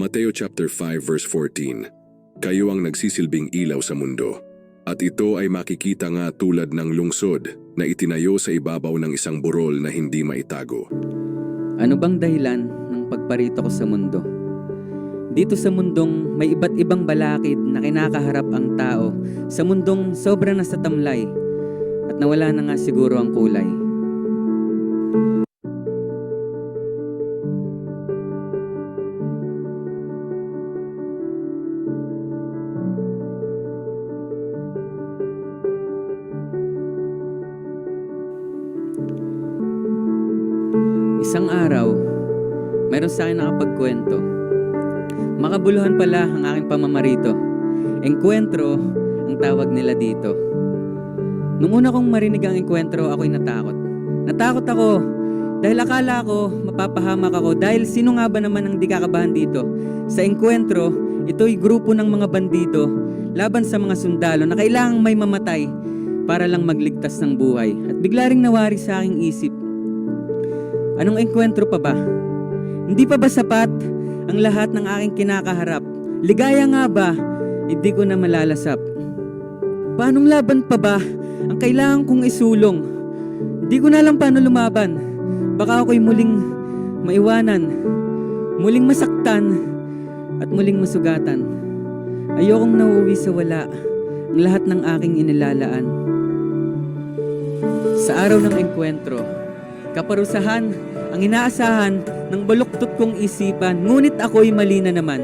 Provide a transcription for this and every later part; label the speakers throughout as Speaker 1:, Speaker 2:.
Speaker 1: Mateo chapter 5 verse 14. Kayo ang nagsisilbing ilaw sa mundo. At ito ay makikita nga tulad ng lungsod na itinayo sa ibabaw ng isang burol na hindi maitago.
Speaker 2: Ano bang dahilan ng pagparito ko sa mundo? Dito sa mundong may iba't ibang balakid na kinakaharap ang tao, sa mundong sobra na sa tamlay at nawala na nga siguro ang kulay. Isang araw, mayroon sa akin nakapagkwento. Makabuluhan pala ang aking pamamarito. Engkwentro ang tawag nila dito. Nung una kong marinig ang engkwentro, ako'y natakot. Natakot ako dahil akala ko mapapahamak ako dahil sino nga ba naman ang di kakabahan dito? Sa engkwentro, ito'y grupo ng mga bandido laban sa mga sundalo na kailangang may mamatay para lang magligtas ng buhay. At bigla ring nawari sa aking isip, anong engkwentro pa ba? Hindi pa ba sapat ang lahat ng aking kinakaharap? Ligaya nga ba? Hindi ko na malalasap. Paanong laban pa ba ang kailangan kong isulong? Hindi ko na alam paano lumaban. Baka ako'y muling maiwanan, muling masaktan, at muling masugatan. Ayokong nauuwi sa wala ang lahat ng aking inilalaan. Sa araw ng engkwentro, kaparusahan ang inaasahan ng baluktot kong isipan, ngunit ako'y mali na naman.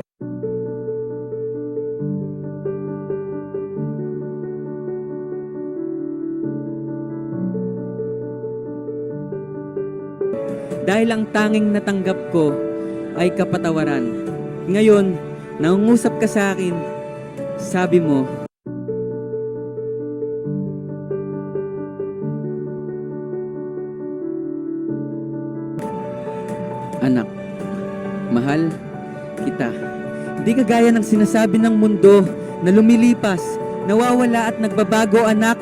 Speaker 2: Dahil ang tanging natanggap ko ay kapatawaran. Ngayon, nangungusap ka sa akin, sabi mo, anak, mahal kita. Hindi kagaya ng sinasabi ng mundo na lumilipas, nawawala at nagbabago, anak.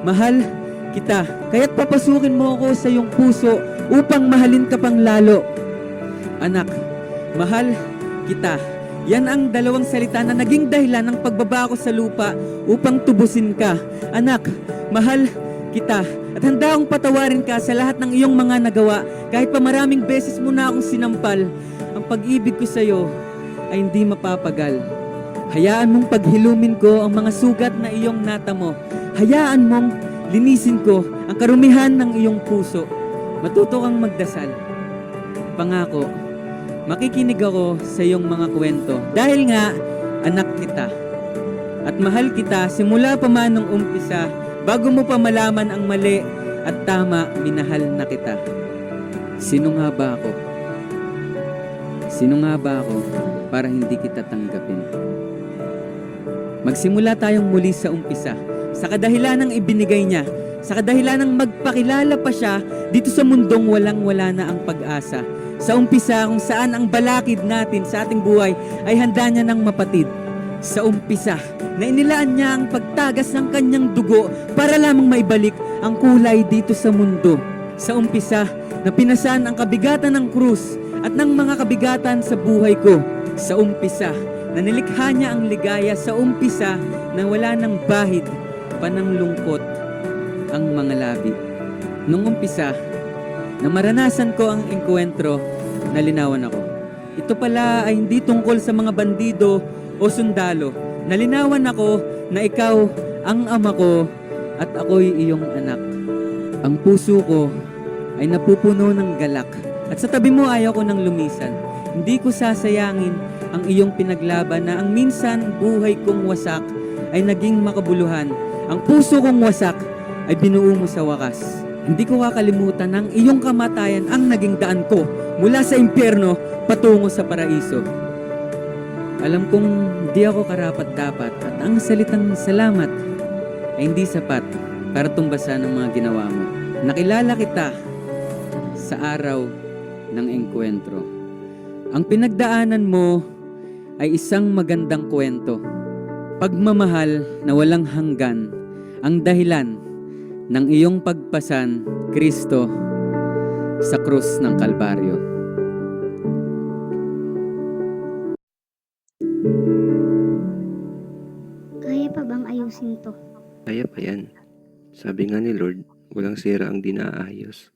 Speaker 2: Mahal kita. Kaya't papasukin mo ako sa iyong puso upang mahalin ka pang lalo. Anak, mahal kita. Yan ang dalawang salita na naging dahilan ng pagbaba ko sa lupa upang tubusin ka. Anak, mahal kita. At handa akong patawarin ka sa lahat ng iyong mga nagawa. Kahit pa maraming beses mo na akong sinampal, ang pag-ibig ko sa iyo ay hindi mapapagal. Hayaan mong paghilumin ko ang mga sugat na iyong natamo. Hayaan mong linisin ko ang karumihan ng iyong puso. Matuto kang magdasal. Pangako, makikinig ako sa iyong mga kwento. Dahil nga, anak kita. At mahal kita simula pa man nung umpisa. Bago mo pa malaman ang mali at tama, minahal na kita. Sino nga ba ako? Sino nga ba ako para hindi kita tanggapin? Magsimula tayong muli sa umpisa. Sa kadahilan ng ibinigay niya, sa kadahilan ng magpakilala pa siya dito sa mundong walang-wala na ang pag-asa. Sa umpisa kung saan ang balakid natin sa ating buhay ay handa niya ng mapatid. Sa umpisa na inilaan niya ang pagtagas ng kanyang dugo para lamang maibalik ang kulay dito sa mundo. Sa umpisa na pinasan ang kabigatan ng krus at ng mga kabigatan sa buhay ko. Sa umpisa na nilikha niya ang ligaya. Sa umpisa na wala ng bahid pa ng lungkot ang mga labi. Nung umpisa na maranasan ko ang engkwentro, nalinawan ako. Ito pala ay hindi tungkol sa mga bandido o sundalo. Nalinawan ako na ikaw ang ama ko at ako'y iyong anak. Ang puso ko ay napupuno ng galak at sa tabi mo ayaw ko nang lumisan. Hindi ko sasayangin ang iyong pinaglaban na ang minsan buhay kong wasak ay naging makabuluhan. Ang puso kong wasak ay binuo mo sa wakas. Hindi ko kakalimutan ang iyong kamatayan ang naging daan ko mula sa impyerno patungo sa paraiso. Alam kong di ako karapat-dapat at ang salitang salamat ay hindi sapat para tumbasan ang mga ginawa mo. Nakilala kita sa araw ng engkwentro. Ang pinagdaanan mo ay isang magandang kwento. Pagmamahal na walang hanggan ang dahilan ng iyong pagpasan, Kristo, sa krus ng Kalbaryo.
Speaker 3: pa bang ayusin to?
Speaker 4: Kaya pa yan. Sabi nga ni Lord, walang sira ang di naaayos.